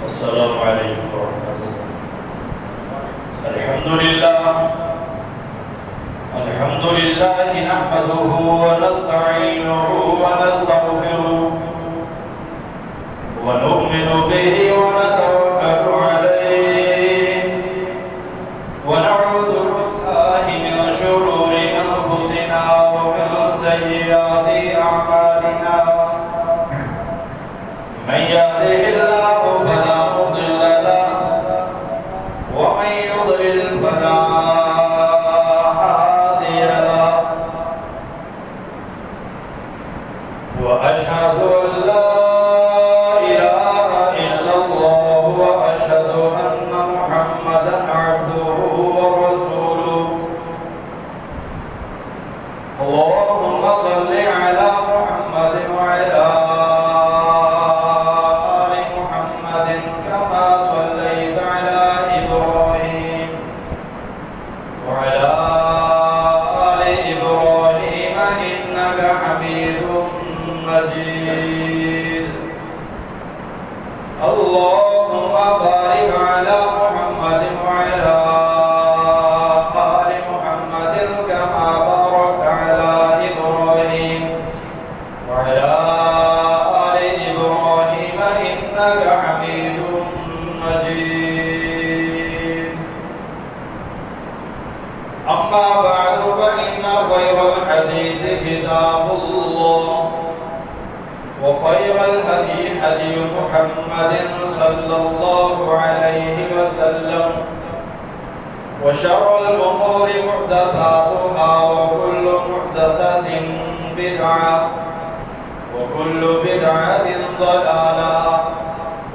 السلام علیکم ورحمۃ اللہ۔ الحمدللہ نحمده ونستعینه ونستغفره ونؤمن به ونتوکل علیہ ونعوذ باللہ من شرور انفسنا ومن سیئات اعمالنا من يهده الله فلا مضل له ومن يضلل فلا هادي له وأشهد أن لا إله إلا الله وأشهد أن محمدا عبده ورسوله اللهم صل على محمد وعلى اللهم بارك على محمد وعلى آل محمد كما باركت على إبراهيم وعلى آل إبراهيم إنك حميد مجيد أما بعد فإن خير الحديث كتاب الله وخير الهدي هدي محمد صلى الله عليه وسلم وشر الأمور محدثاتها وكل محدثة بدعة وكل بدعة ضلالة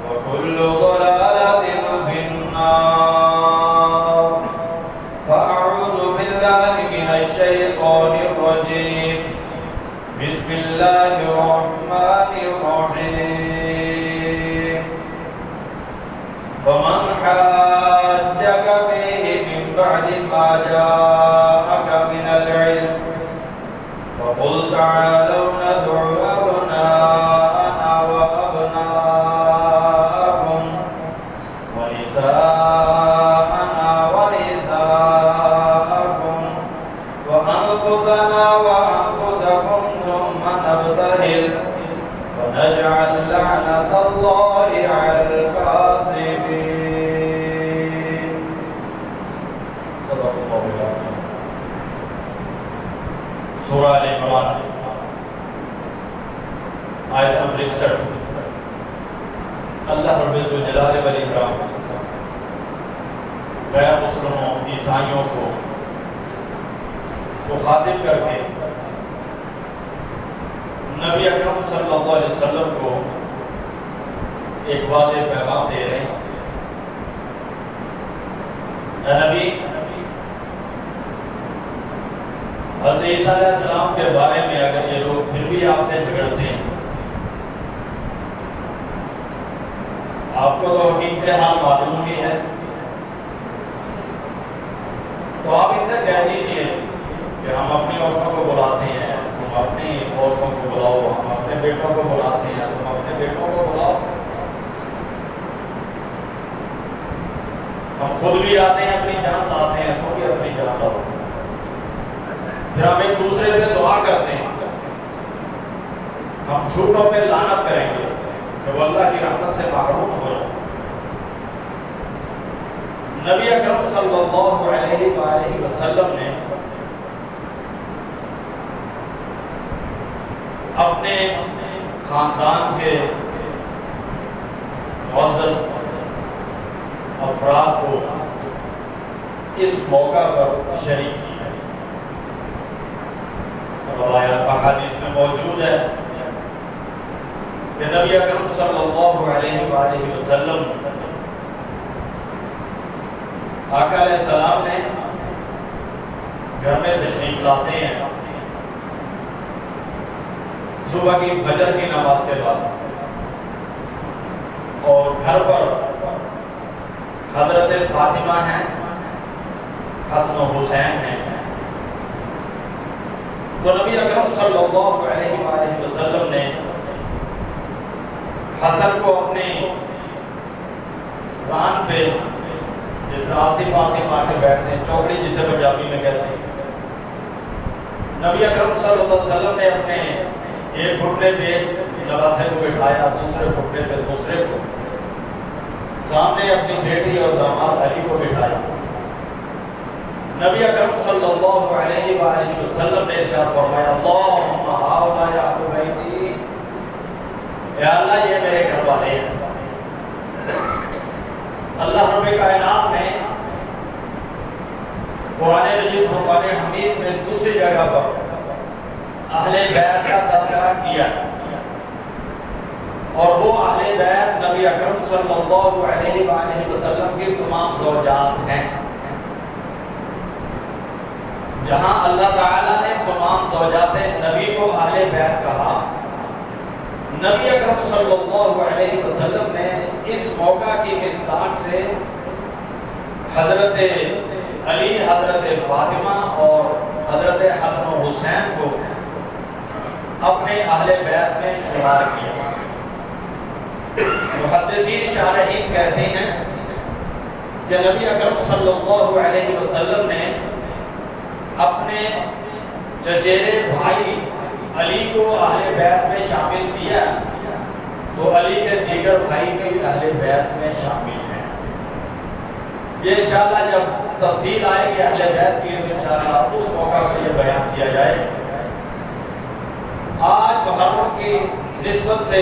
وكل ضلالة في النار فأعوذ بالله من الشيطان الرجيم بسم الله الرحمن الرحيم ومن حاجك فيه من بعد ما جاءك من العلم فقل تعالوا ندع أبناءنا وأبناءكم ونساءنا ونساءكم وأنفسنا وأنفسكم ثم نبتهل ونجعل لعنة الله على الكاذبين صدق الله العظيم۔ سورہ آل عمران آیت نمبر 61۔ اللہ رب الجلال والاکرام غیر مسلموں عیسائیوں کو مخاطب کر کے نبی اکرم صلی اللہ علیہ وسلم کو ایک واضح پیغام دے رہے ہیں۔ اے نبی، حضرت عیسیٰ علیہ السلام کے بارے میں اگر یہ لوگ پھر بھی آپ سے جھگڑتے ہیں، آپ کو تو حقیقت حال معلوم ہی ہے، تو آپ ان سے کہہ دیجئے کہ ہم اپنی عورتوں کو بلاتے ہیں، تم اپنی عورتوں کو بلاؤ، ہم اپنے بیٹوں کو بلاتے ہیں، تم اپنے بیٹوں کو بلاؤ، ہم خود بھی آتے ہیں، اپنی جان لاتے ہیں، تم بھی اپنی جان لاؤ، پھر ہم ایک دوسرے پہ دعا کرتے ہیں، ہم جھوٹوں پہ لعنت کریں گے کہ وہ اللہ کی رحمت سے محروم ہو جائے۔ نبی اکرم صلی اللہ علیہ وآلہ وسلم نے اپنے خاندان کے معزز افراد کو اس موقع پر شریک کیا۔ روایات احادیث میں موجود ہے کہ نبی اکرم صلی اللہ علیہ وآلہ وسلم آقا علیہ السلام نے گھر میں تشریف لاتے ہیں صبح کی فجر کی نماز کے بعد، اور گھر پر حضرت فاطمہ ہیں، حسن و حسین ہیں، تو نبی اکرم صلی اللہ علیہ وآلہ وسلم نے حسن کو اپنی پہ جس طرح آتی پاتی مار کے بیٹھتے ہیں، چوکڑی جسے پنجابی میں کہتے ہیں، نبی اکرم صلی اللہ علیہ وسلم نے اپنے ایک گھٹنے پہ نواسے کو بٹھایا، دوسرے گھٹنے پہ دوسرے کو، سامنے اپنی بیٹی اور داماد علی کو بٹھایا۔ نبی اکرم صلی اللہ علیہ وآلہ وسلم نے ارشاد فرمایا اللہم ہؤلاء اہل بیتی، اے اللہ یہ میرے گھر والے ہیں۔ اللہ رب کائنات نے قرآن مجید فرقان حمید میں دوسری جگہ پر اہل بیت کا تذکرہ کیا، اور وہ اہل بیت نبی اکرم صلی اللہ علیہ وآلہ وسلم کی تمام زوجات ہیں۔ جہاں اللہ تعالیٰ نے تمام زوجات نبی کو اہل بیت کہا، نبی اکرم صلی اللہ علیہ وسلم نے اس موقع کی مصداق سے حضرت علی، حضرت فاطمہ اور حضرت حسن و حسین کو اپنے اہل بیت میں شمار کیا۔ محدثین شارحین کہتے ہیں کہ نبی اکرم صلی اللہ علیہ وسلم نے اپنے چچیرے بھائی علی کو اہل بیت میں شامل کیا تو علی کے دیگر بھائی بھی اہل بیت میں شامل ہیں۔ یہ انشاءاللہ جب تفصیل آئے گی اہل بیت کی تو انشاءاللہ اس موقع پر یہ بیان کیا جائے۔ آج محرم کی نسبت سے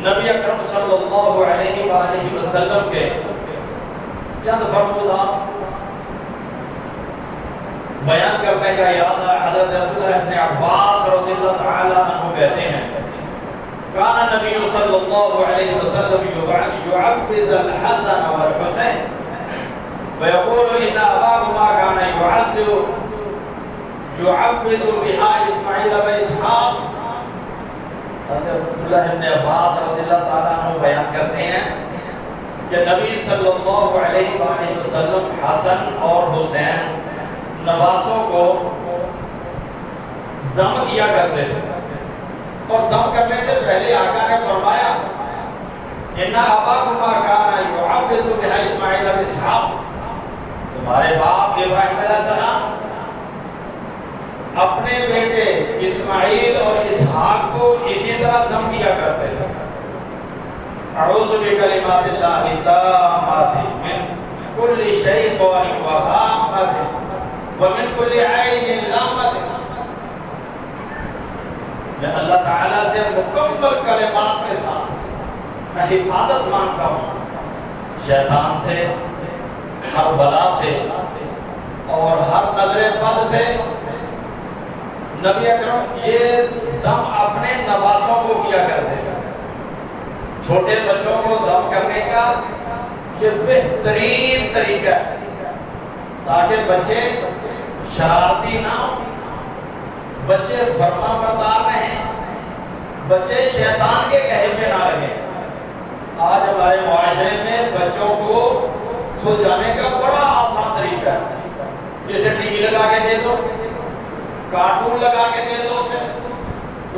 نبی اکرم صلی اللہ علیہ وآلہ وسلم کے چند فرمودات بیان کرنے کا یاد ہے۔ حضرت عبداللہ ابن عباس رضی اللہ تعالی عنہ کہتے ہیں کان نبی صلی اللہ علیہ وسلم يعبز الحسن والحسین ويقول ان اباهما كان يعبد بها اسماعیل و اسحاق۔ حضرت عبداللہ ابن عباس رضی اللہ تعالی عنہ بیان کرتے ہیں کہ نبی صلی اللہ علیہ وآلہ وسلم حسن اور حسین نواسوں کو دم کیا کرتے تھے، اور دم کرنے سے پہلے آقا نے فرمایا ان اباکما کان یعبد بها اسماعیل و اسحاق، تمہارے باپ ابراہیم علیہ السلام اپنے بیٹے اسماعیل اور اسحاق کو اسی طرح دم کیا کرتے تھے۔ اعوذ بکلمات اللہ التامات من کل شیطان وہامۃ ومن کل عین لامۃ، میں اللہ تعالیٰ سے مکمل کلمات کے ساتھ میں حفاظت مانگتا ہوں شیطان سے، ہر بلا سے اور ہر نظر بد سے۔ نبی اکرم یہ دم اپنے نواسوں کو کیا کرتے تھے۔ چھوٹے بچوں کو دم کرنے کا یہ بہترین طریقہ ہے تاکہ بچے شرارتی نہ ہوں، بچے فرما بردار رہیں، بچے شیطان کے کہے پہ نہ لگیں۔ آج ہمارے معاشرے میں بچوں کو سلجھانے کا بڑا آسان طریقہ ہے، جیسے ٹی وی لگا کے دے دو، کارٹون لگا کے دے دو،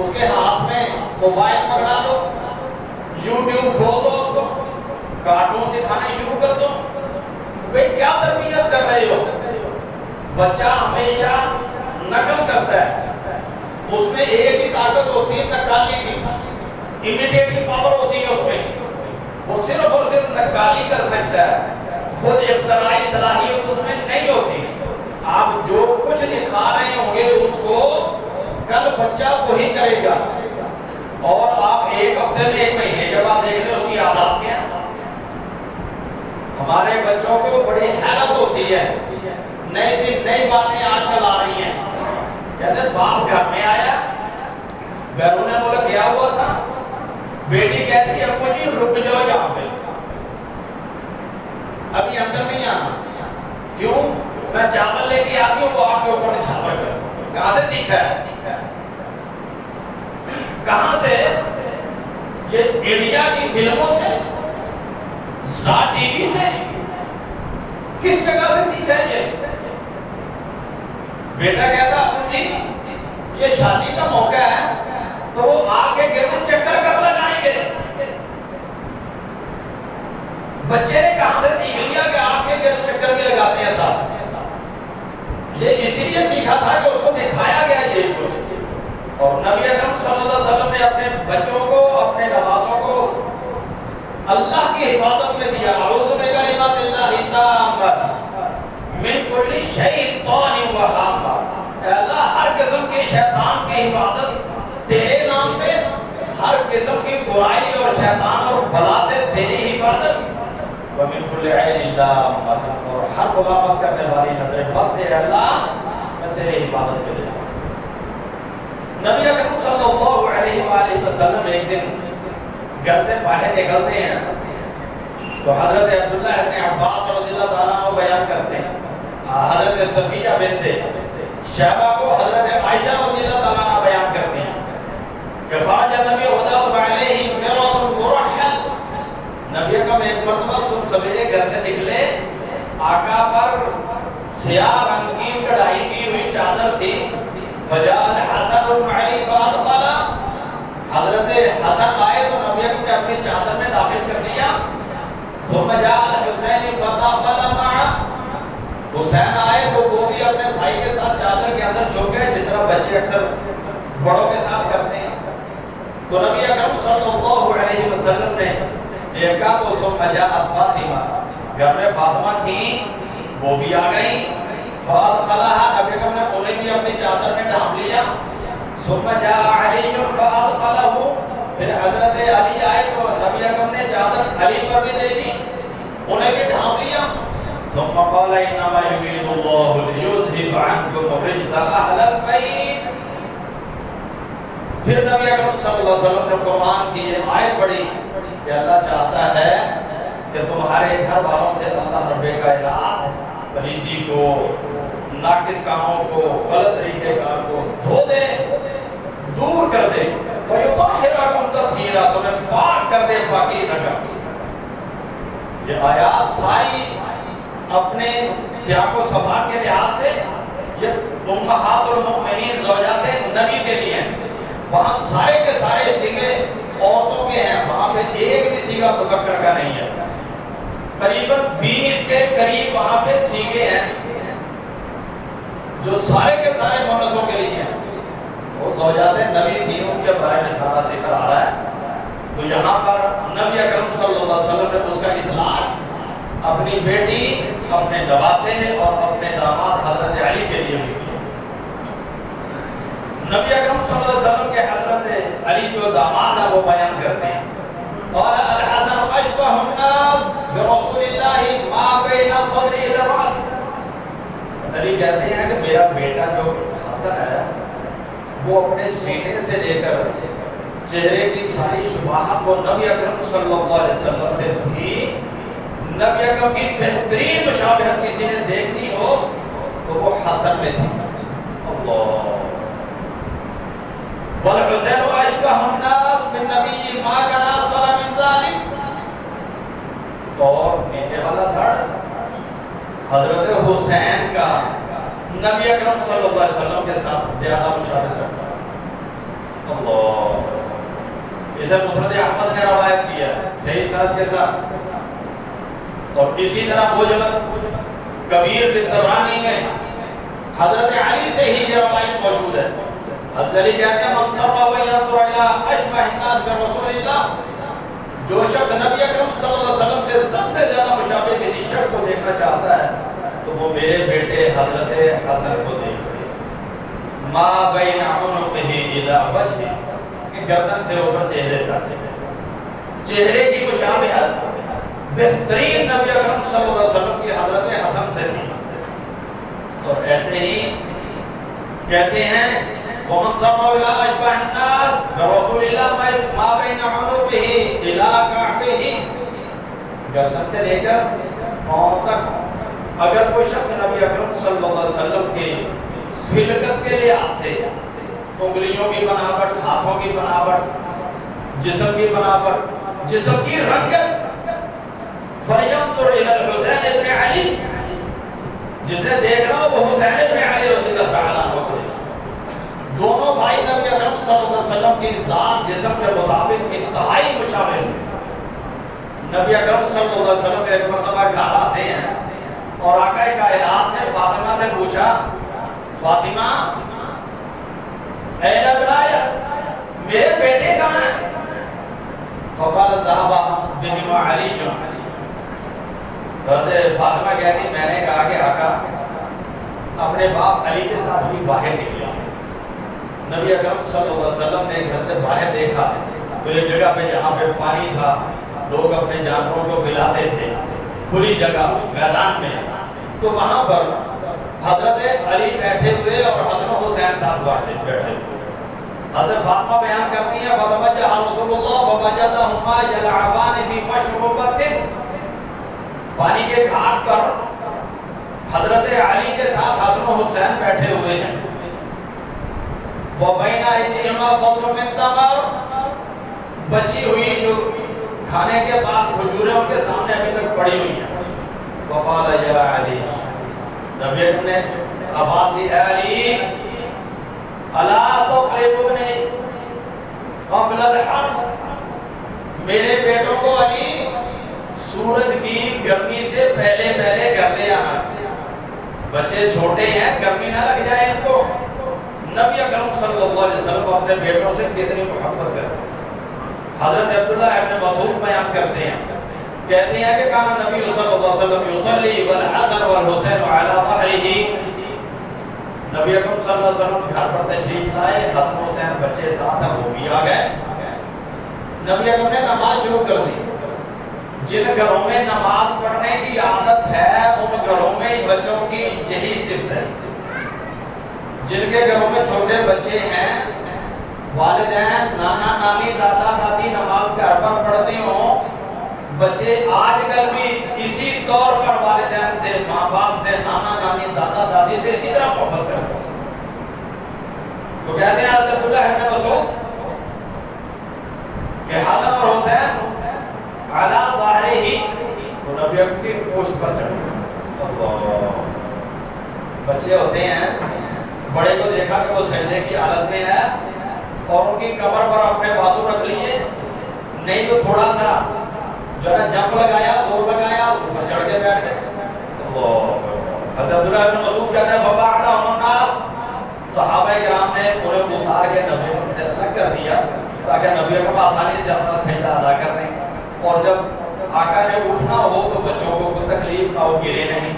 اس کے ہاتھ میں موبائل پکڑا دو، یوٹیوب کھول دو، اس کو کارٹون دکھانے شروع کر دو۔ بھئی کیا تربیت کر رہے ہو؟ بچہ ہمیشہ نقل کرتا ہے، اس میں ایک ہی طاقت ہوتی ہے نقالی کی، امیٹیٹنگ پاور ہوتی ہے اس میں، وہ صرف اور صرف نقالی کر سکتا ہے، خود اختراعی صلاحیت اس میں نہیں ہوتی۔ آپ جو کچھ دکھا رہے ہوں گے اس کو کل بچہ وہی کرے گا، اور آپ ایک ہفتے میں ایک مہینے کے بعد دیکھ لیں اس کی عادت کیا ہے۔ ہمارے بچوں کو بڑی حیرت ہوتی ہے، نئی سی نئی باتیں آج کل آ رہی ہیں، کہتے باپ گھر میں آیا، بیرون ملک گیا ہوا تھا، بیٹی کہتی ہے ابو جی رک جاؤ یہاں پہ، ابھی اندر نہیں آنا۔ کیوں؟ میں چاول لے کے آتی ہوں، وہ آپ کے اوپر نچھاور کر۔ کہاں سے سیکھا ہے؟ کہاں سے؟ یہ انڈیا کی فلموں سے، اسٹار ٹی وی سے، کس جگہ سے سیکھا ہے یہ؟ بیٹا کہتا ابو جی یہ شادی کا موقع ہے تو وہ آ کے گرد چکر کب لگائیں گے؟ بچے نے کہاں سے سیکھ لیا کہ آپ کے گرد چکر بھی لگاتے ہیں ساتھ؟ یہ اسی لیے سیکھا تھا کہ اس کو دکھایا گیا یہ کچھ. اور نبی اکرم صلی اللہ علیہ وسلم نے اپنے بچوں کو، اپنے نوازوں کو اللہ کی حفاظت میں دیا. اعوذ بکلمات اللہ التامۃ من کل شیطان و ہامہ. اے اللہ ہر قسم کے شیطان کی حفاظت تیرے نام پہ، ہر قسم کی برائی اور شیطان اور بلا سے تیری حفاظت. ومن کل عین لامۃ، اور ہر ملامت کرنے والی نظر بد سے اے اللہ میں تیری حفاظت کے لیے. نبی اکرم صلی اللہ علیہ وآلہ وسلم ایک دن گھر سے باہر نکلتے ہیں تو حضرت عبداللہ ابن عباس رضی اللہ تعالیٰ عنہ بیان کرتے ہیں حضرت صفیہ بنت شیبہ کو حضرت عائشہ رضی اللہ تعالیٰ عنہ بیان کرتے ہیں کہ خواجہ نبی غداۃ علیہ مرض مرحل. نبی اکرم ایک مرتبہ صبح سویرے گھر سے نکلے، آقا پر سیاہ رنگ کی کڑھائی کی ہوئی چادر تھی. فجاء الحسن بن علی فادخل، حضرت حسن آئے تو نبی اکرم نے اپنی چادر میں داخل کر دیا. ثم جاء الحسین فدخل معه، حسین آئے تو وہ بھی اپنے بھائی کے ساتھ چادر کے اندر چھپ گئے جس طرح بچے اکثر بڑوں کے ساتھ کرتے ہیں. تو نبی اکرم صلی اللہ علیہ وسلم نے دیکھا تو ثم جاءت فاطمہ، گھر میں فاطمہ تھی وہ بھی آ گئی. فادخلها، نبی اکرم نے انہیں بھی اپنی چادر میں ڈھانپ لیا. ثم جاء علی فادخله، پھر حضرت علی آئے تو نبی اکرم نے چادر علی پر بھی دے دی، انہیں بھی ڈھانپ لیا. ثم قال انما يريد الله ليذهب عنكم الرجس اهل البيت. پھر نبی اکرم صلی اللہ علیہ وسلم نے قرآن کی یہ آیت پڑھی کہ اللہ چاہتا ہے کہ تمہارے گھر والوں سے اللہ رب کائنات پلیدی کو، ناقص کاموں کو، غلط طریقے کار کو دھو دے، دور کر دے. وَيُطَهِّرَكُمْ تَطْهِيرًا، تمہیں پاک کر دے، پاکیزہ کر دے. یہ آیات ساری اپنے سیاق و سباق کے لحاظ سے یہ امہات المؤمنین زوجات نبی کے لیے ہیں. وہاں سارے کے سارے سیغے عورتوں کے ہیں، وہاں پہ ایک بھی سیغہ مذکر کا نہیں ہے. قریباً 20 کے قریب وہاں پہ سیغے ہیں جو سارے کے سارے مونسوں کے لیے ہیں. وہ زوجات نبی تھی، ان کے بارے میں سارا ذکر آ رہا ہے. تو یہاں پر نبی اکرم صلی اللہ علیہ وسلم نے اس کا اطلاق اپنی بیٹی، اپنے نواسے اور اپنے داماد حضرت علی کے لیے بھی کیا. نبی اکرم صلی اللہ علیہ وسلم کے حضرت علی جو داماد ہیں وہ بیان کرتے ہیں قال الحسن اشبہ الناس برسول اللہ ما بین صدری لراس. علی کہتے ہیں کہ میرا بیٹا جو حسن ہے وہ اپنے سینے سے لے کر چہرے کی ساری شباہت وہ نبی اکرم صلی اللہ علیہ وسلم سے تھی. نبی اکرم کی بہترین مشابہت کسی نے دیکھنی ہو تو وہ حسن میں تھی. اللہ والحسین اشبہ الناس بالنبی ما کان اسفل من ذلک. اور نیچے والا دھڑ حضرت حسین کا نبی اکرم صلی اللہ علیہ وسلم کے ساتھ زیادہ مشابہت کرتا ہے. اللہ، اسے مسند احمد نے روایت کیا صحیح سند کے ساتھ. اور اسی طرح مجلد کبیر بن طبرانی میں حضرت علی سے ہی یہ روایت موجود ہے. حضرت علی کہتے ہیں من سرہ وینظر الی اشبہ الناس برسول اللہ، جو شخص نبی اکرم صلی اللہ علیہ وسلم سے سب سے زیادہ مشابہ کسی شخص کو دیکھنا چاہتا ہے تو وہ میرے بیٹے حضرت حسن کو دیکھے. ما بین عنقہ الی وجہ، کہ گردن سے اوپر چہرے تک، چہرے کی مشابہت بہترین نبی اکرم صلی اللہ علیہ وسلم کی حضرت حسن سے تھی. اور ایسے ہی کہتے ہیں ومن صرہ الی اشبہ الناس برسول اللہ ما بین عنقہ الی کعبہ، گردن سے لے کر پاؤں تک اگر کوئی شخص نبی اکرم صلی اللہ علیہ وسلم کی خلقت کے لحاظ سے انگلیوں کی بناوٹ، ہاتھوں کی بناوٹ، جسم کی بناوٹ، جسم کی رنگت، فَلْيَنْظُرْ إِلَى الْحُسَيْنِ ابْنِ عَلِي، جس نے دیکھنا وہ حسین ابن علی رضی اللہ تعالیٰ عنہ کو. دونوں بھائی نبی اکرم صلی اللہ علیہ وسلم کی ذات جسم کے مطابق انتہائی مشابہ تھے. نبی اکرم صلی اللہ علیہ وسلم ایک مرتبہ گھر آتے ہیں اور آقا کائنات نے فاطمہ سے پوچھا فاطمہ اے نبلایا میرے بیٹے کہاں ہیں؟ فقال ذهب بهما علی جو فاطمہ کہتی میں نے کہا کہ آقا اپنے باپ علی کے ساتھ بھی باہر نکلا. نبی اکرم صلی اللہ علیہ وسلم نے گھر سے باہر دیکھا تو ایک جگہ پہ جہاں پہ پانی تھا لوگ اپنے جانوروں کو پلاتے تھے کھلی جگہ میدان میں, تو وہاں پر حضرت علی بیٹھے ہوئے اور حسن و حسین ساتھ بیٹھے ہوئے. حضرت فاطمہ بیان کرتی ہیں فتوجہ رسول اللہ فوجدہما یلعبان فی مشربۃ, پانی کے گھاٹ پر حضرت علی کے ساتھ حسن و حسین بیٹھے ہوئے ہیں. وبین ایدیہما فضل من تمر, بچی ہوئی جو کھانے کے بعد کھجوریں ان کے سامنے ابھی تک پڑی ہوئی ہیں. وقال یا علی, نبی اکرم نے آواز دی اے علی الا تقربنی قبل الحر, میرے بیٹوں کو علی سورج کی گرمی سے پہلے گھر لے آنا, بچے چھوٹے ہیں گرمی نہ لگ جائے ان کو. نبی اکرم صلی اللہ علیہ وسلم اپنے بیٹوں سے کتنی محبت کرتے ہیں. حضرت عبداللہ ابن مسعود بیان کرتے ہیں, کہتے ہیں کہ کان نبی صلی اللہ علیہ وسلم یصلی والحسن والحسین علی ظہرہ, نبی اکرم صلی اللہ علیہ وسلم گھر پر تشریف لائے, حسن حسین بچے ساتھ ہیں وہ بھی آ گئے. نبی اکرم نے نماز شروع کر دی. جن گھروں میں نماز پڑھنے کی عادت ہے ان گھروں میں بچوں کی یہی صفت ہے. جن کے گھروں میں چھوٹے بچے ہیں والدین نانا نانی دادا دادی نماز گھر پر پڑھتے ہوں, بچے آج کل بھی اسی طور پر والدین سے ماں باپ سے نانا نانی دادا دادی سے اسی طرح محبت کرتے ہیں. تو کہتے ہیں حضرت عبداللہ ابن مسعود کہ حسن اور حسین علی ظہرہ, تو نبی اکرم کی پوشت پر چڑھے. بچے ہوتے ہیں, بڑے کو دیکھا کہ وہ سجدے کی حالت میں ہے اور ان کی کمر پر اپنے بازو رکھ لیے, نہیں تو تھوڑا سا جو ہے جمپ لگایا زور لگایا اوپر چڑھ کے بیٹھ گئے. حضرت عبداللہ ابن مسعود کہتے ہیں فبعدهم الناس, صحابہ کرام نے انہیں اتار کے نبی اکرم سے الگ کر دیا تاکہ نبی اکرم آسانی سے اپنا سجدہ ادا کر لیں, اور جب آقا نے اٹھنا ہو تو بچوں کو کوئی تکلیف نہ ہو, گرے نہیں.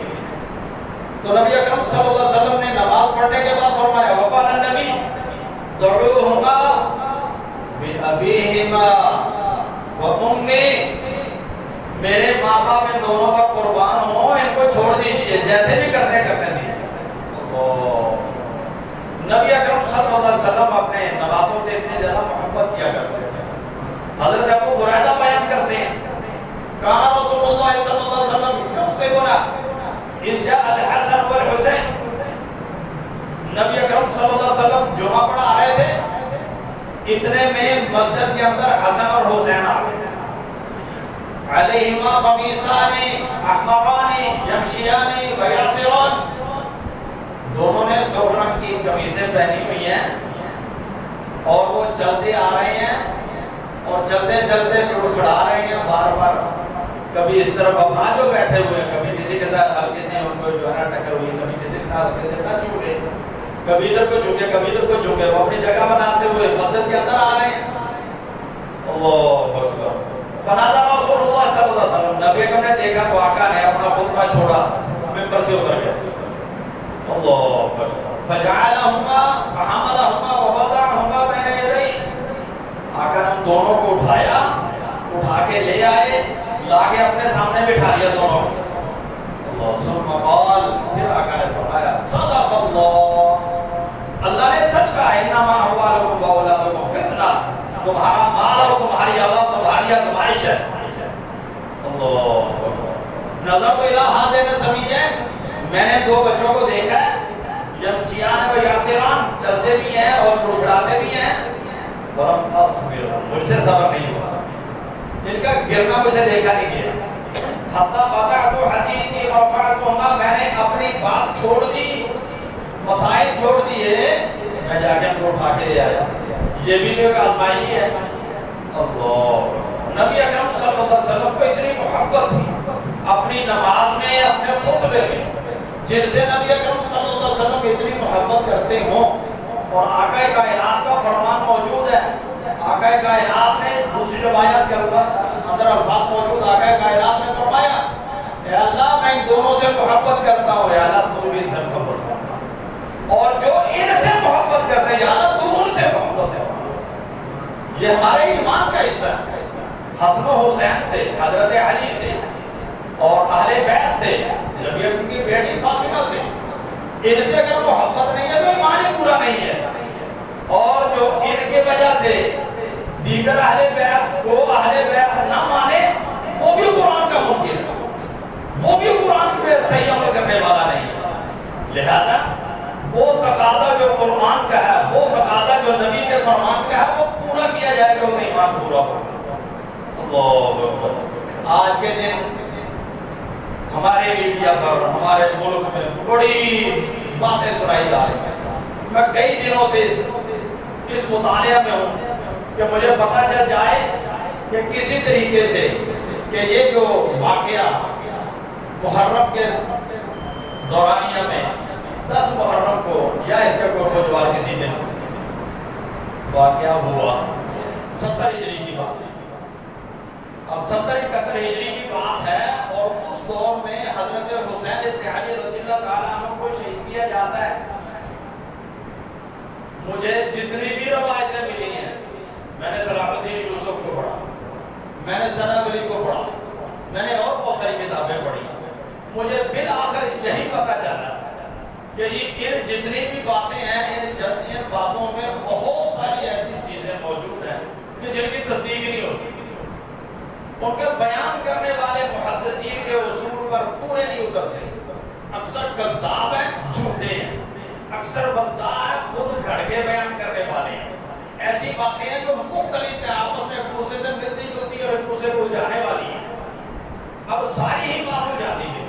تو نبی اکرم صلی اللہ علیہ وسلم نے نماز پڑھنے کے بعد فرمایا وقال النبی دعوہما بابیہما واممی, میرے ماں باپ ان دونوں پر قربان ہوں, ان کو چھوڑ دیجئے جیسے بھی کرتے دیجئے. نبی اکرم صلی اللہ علیہ وسلم اپنے نوازوں سے اتنی زیادہ محبت کیا کرتے تھے. حضرت ابو ہریرہ بیان کرتے ہیں کان رسول اللہ صلی اللہ علیہ وسلم یخطبنا اذ جاء الحسن والحسین, نبی اکرم صلی اللہ علیہ وسلم جمعہ پڑھا رہے تھے, اتنے میں مسجد کے اندر حسن اور حسین آ گئے. علیہما قمیصان احمران یمشیان ویعصران, دونوں نے سرخ رنگ کی قمیصیں پہنی ہوئی ہیں اور وہ چلتے آ رہے ہیں اور چلتے چلتے لڑکھڑا رہے ہیں بار بار, کبھی اس طرف اپنا جو بیٹھے ہوئے ہیں, کبھی کسی کے ساتھ ہلکی سی ان کو جو ہے نا ٹکر ہوئی, کبھی کسی کے ساتھ ہلکے سے ٹچ ہوئے, کبھی ادھر کو جھکے کبھی ادھر کو جھکے, وہ اپنی جگہ بناتے ہوئے مسجد کے اندر آ رہے ہیں. اللہ اکبر. فنادى رسول اللہ صلی اللہ علیہ وسلم, نبی اکرم نے دیکھا تو آقا نے اپنا خطبہ چھوڑا, منبر سے اتر گیا. اللہ اکبر. فجعلهما فحملهما ووضعهما بين يديه, آقا نے ان دونوں کو اٹھایا, اٹھا کے لے آئے, لا کے اپنے سامنے بٹھا لیا دونوں کو. اللہ ثم قال, پھر آقا نے فرمایا صدق اللہ, اللہ نے سچ کہا انما اموالکم واولادکم فتنہ, تمہارا مال اور تمہاری اولاد تمہاری آزمائش ہے. اللہ نظر تو الہ ہذین الزوجین, میں نے دو بچوں کو دیکھا ہے, یمشیان و یعصران, چلتے بھی ہیں اور لڑکھڑاتے بھی ہیں, ولم اصبر, مجھ سے صبر نہیں ہوا, ان کا گرنا مجھے دیکھا نہیں گیا. حتی قطعت حدیثی ورفعتهما, میں نے اپنی بات چھوڑ دی, مسائل چھوڑ دیے, میں جا کے ان کو اٹھا کے لے آیا. یہ بھی تو ایک آزمائشی ہے. اللہ, نبی اکرم صلی اللہ علیہ وسلم کو اتنی جن سے نبی اکرم صلی اللہ علیہ وسلم اتنی محبت کرتے ہوں اور آقا کائنات کا فرمان موجود ہے. آقا کائنات نے دوسری روایات کے اندر الفاظ موجود. آقا کائنات نے فرمایا اے اللہ میں ان دونوں سے محبت کرتا ہوں, اے اللہ تو بھی ان سے محبت کرتا ہوں, اور جو ان سے محبت کرتے ہیں یا اللہ تو ان سے محبت ہے. یہ ہمارے ایمان کا حصہ ہے. حسن و حسین سے, حضرت علی سے اور اہل بیت سے, نبی اکرم کی بیٹی فاطمہ سے, ان سے اگر محبت نہیں ہے تو ایمان ہی پورا نہیں ہے. اور جو ان کے وجہ سے دیگر اہل بیت کو اہل بیت نہ مانے وہ بھی قرآن کا منکر ہے, وہ بھی قرآن پہ صحیح عمل کرنے والا نہیں ہے. لہذا وہ تقاضا جو قرآن کا ہے, وہ تقاضا جو نبی کے فرمان کا ہے, وہ پورا کیا جائے گا تو ایمان پورا ہوگا. اللہ اکبر. آج کے دن ہمارے میڈیا پر ہمارے ملک میں بڑی باتیں سنائی جا رہی ہیں. میں کئی دنوں سے اس مطالعہ میں ہوں کہ مجھے پتہ چل جائے کہ کسی طریقے سے کہ یہ جو واقعہ محرم کے دورانیہ میں 10 محرم کو یا اس کے کوجوار کسی دن واقعہ ہوا 70 ہجری کی بات ہے. اب 70-71 ہجری کی بات ہے اور اس دور میں حضرت حسین ابن علی رضی اللہ تعالیٰ عنہ کو شہید کیا جاتا ہے. مجھے جتنی بھی روایتیں ملی ہیں, میں نے صلاح الدین یوسف کو پڑھا, میں نے ثنا ولی کو پڑھا, میں نے اور بہت ساری کتابیں پڑھی. مجھے بالآخر یہی پتہ چلا کہ یہ ان جتنی بھی باتیں ہیں ان باتوں میں بہت ساری ایسی چیزیں موجود ہیں کہ جن کی تصدیق نہیں ہو سکتی. ان کے بیان کرنے والے محدثین کے اصول پر پورے نہیں اترتے. اکثر کذاب ہیں, جھوٹے ہیں, اکثر بزار خود گھڑ کے بیان کرنے والے ہیں. ایسی باتیں ہیں جو مختلف ہیں, آپس میں ایک دوسرے سے ملتی جلتی اور ایک دوسرے کو الجھانے والی ہیں. اب ساری ہی بات ہو جاتی ہے.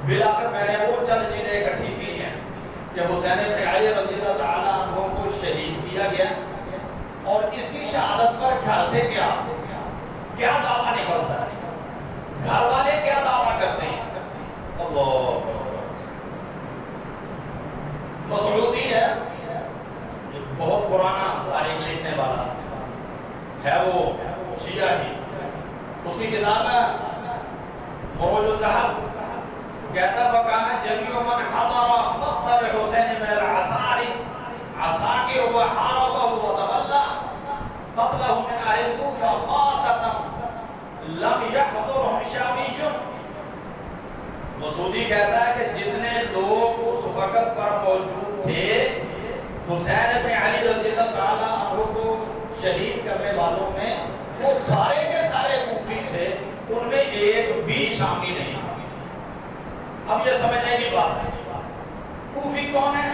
بلاخر میں نے وہ چند چیزیں اکٹھی کی ہیں کہ حسین ابن علی رضی اللہ تعالیٰ عنہ کو شہید کیا گیا اور اس کی شہادت پر گھر سے کیا دعویٰ نکلتا ہے, گھر والے کیا دعویٰ کرتے ہیں. اللہ مسعودی ہے, بہت پرانا تاریخ لکھنے والا ہے, وہ شیعہ ہی. اس کی کتاب ہے مروج الذہب, کہتا وکان جمیع من حضر مقتل حسین من العسار عساکر وحاربه وتولى قتله من اهل الكوفة خاصة لم يحضرهم شامی. مسعودی کہتا ہے کہ جتنے لوگ اس وقت پر موجود تھے حسین ابن علی رضی اللہ تعالیٰ عنہ کو شہید کرنے والوں میں, وہ سارے کے سارے کوفی تھے, ان میں ایک بھی شامی نہیں تھا. اب یہ سمجھنے کی بات ہے, کوفی کون ہے؟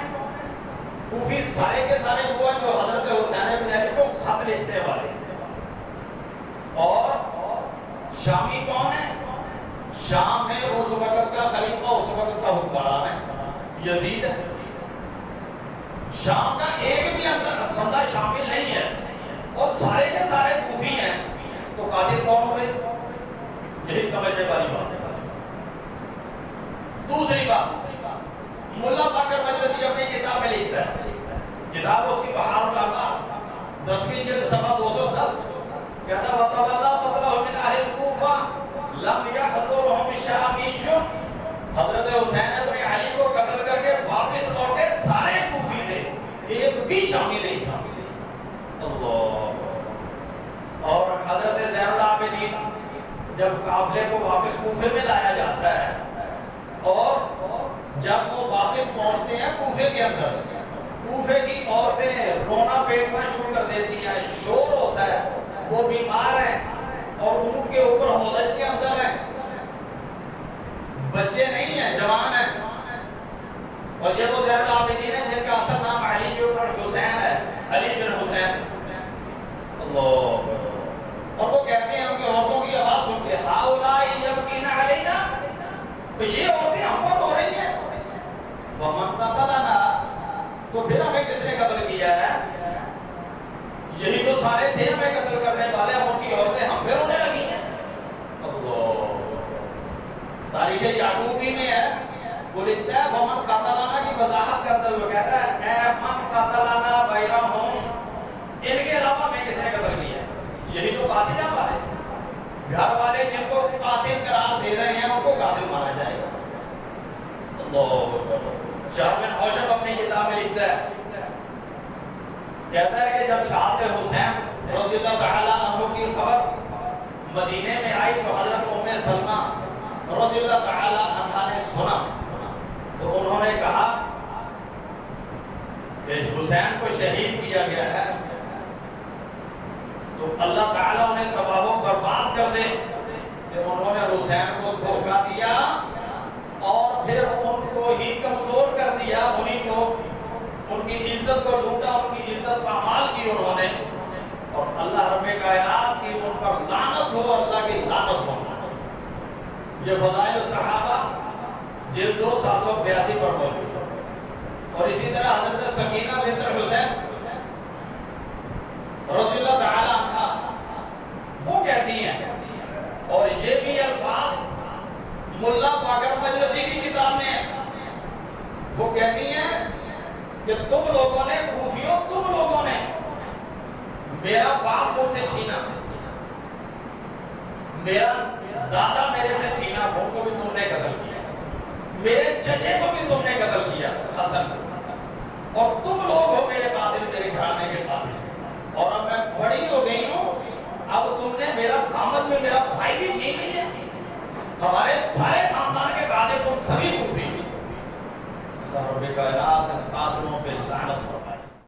کوفی سارے کے سارے وہ ہیں جو حضرت حسین ابن علی کو خط لکھنے والے. اور شامی کون ہے؟ شام میں اس وقت کا خلیفہ, اس وقت کا حکمران ہے یزید ہے. شام کا ایک بھی بندہ شامل نہیں ہے اور سارے کے سارے کوفی ہیں, تو قاتل کون ہوئے؟ یہی سمجھنے والی بات ہے. دوسری بات, ملا باقر مجلسی اپنی کتاب میں لکھتا ہے, کتاب اس کی بہار الانوار 10ویں جلد صفحہ 210, کہتا ہے وَتَوَلَّى قَتْلَهُ مِنْ أَهْلِ الْكُوفَةِ لَمْ يَحْضُرْهُمْ شَامِيٌّ. حضرت حسین ابن علی کو قتل کر کے واپس لوٹے سارے کوفی تھے, ایک بھی شامی نہیں تھا. اللہ. اور حضرت زین العابدین جب قافلے کو واپس کوفے میں لایا جاتا ہے اور جب وہ واپس پہنچتے ہیں کوفے کے اندر, کوفے کی عورتیں رونا پیٹنا شروع کر دیتی ہیں, شور ہوتا ہے, وہ بیمار ہیں اور اونٹ کے اوپر ہودج کے اندر ہیں, بچے نہیں ہیں, جوان ہیں. اور یہ وہ زین العابدین ہیں جن کا اصل نام علی بن حسین ہے, علی بن حسین. اللہ. اور وہ کہتے ہیں ان کی عورتوں کی آواز سن کے ہاؤلائی یبکین علینا, تو یہ عورتیں ہم پر ہو رہی ہیں. وَمَنْ قَتَلَنَا, تو پھر ہمیں کس نے قتل کیا ہے؟ یہی تو سارے تھے ہمیں قتل کرنے والے, اب ان کی عورتیں ہم پہ رونے لگی ہیں. اللہ. تاریخ یعقوبی میں ہے وہ لکھتا ہے ومن قتلنا کی وضاحت کرتے ہوئے کہتا ہے اے من قتلنا غیرہم، ان کے علاوہ میں کس نے قتل کیا؟ یہی تو قاتل ہیں ہمارے گھر والے، جن کو قاتل قرار دے رہے ہیں ان کو قاتل مانا جائے گا۔ شاہ بن حوشب اپنی کتاب میں لکھتا ہے، کہتا ہے کہ جب شہادت حسین رضی اللہ تعالی عنہ کی خبر مدینے میں آئی تو حضرت ام سلمہ رضی اللہ تعالی عنہ نے سنا تو انہوں نے کہا کہ حسین کو شہید کیا گیا ہے تو اللہ تعالیٰ انہیں تباہ و برباد کر دے کہ انہوں نے حسین کو دھوکہ دیا اور پھر ان کو ہی کمزور کر دیا، انہی کو ان کی عزت کو لوٹا، ان کی عزت پامال کی انہوں نے، اور اللہ رب کائنات کی ان پر لعنت ہو، اللہ کی لعنت ہو۔ یہ فضائل الصحابہ جلد 2 782 پر موجود ہے۔ اور اسی طرح حضرت سکینہ بنت حسین رضی اللہ تعالی عنہ وہ کہتی ہیں، اور یہ بھی الفاظ ملا باقر مجلسی کی کتاب میں ہیں، وہ کہتی ہیں کہ تم لوگوں نے کوفیوں، تم لوگوں نے میرا باپ مجھ سے چھینا، میرا دادا میرے سے چھینا، وہ کو بھی تم نے قتل کیا، میرے چچے کو بھی تم نے قتل کیا حسن، اور تم لوگ ہو میرے قاتل، میرے گھرانے کے قاتل، اور اب میں بڑی ہو گئی ہوں، اب تم نے میرا خامد میں میرا بھائی بھی چھین لیا، ہمارے سارے خاندان کے قاتل تم سبھی صوفی۔ اللہ رب کائنات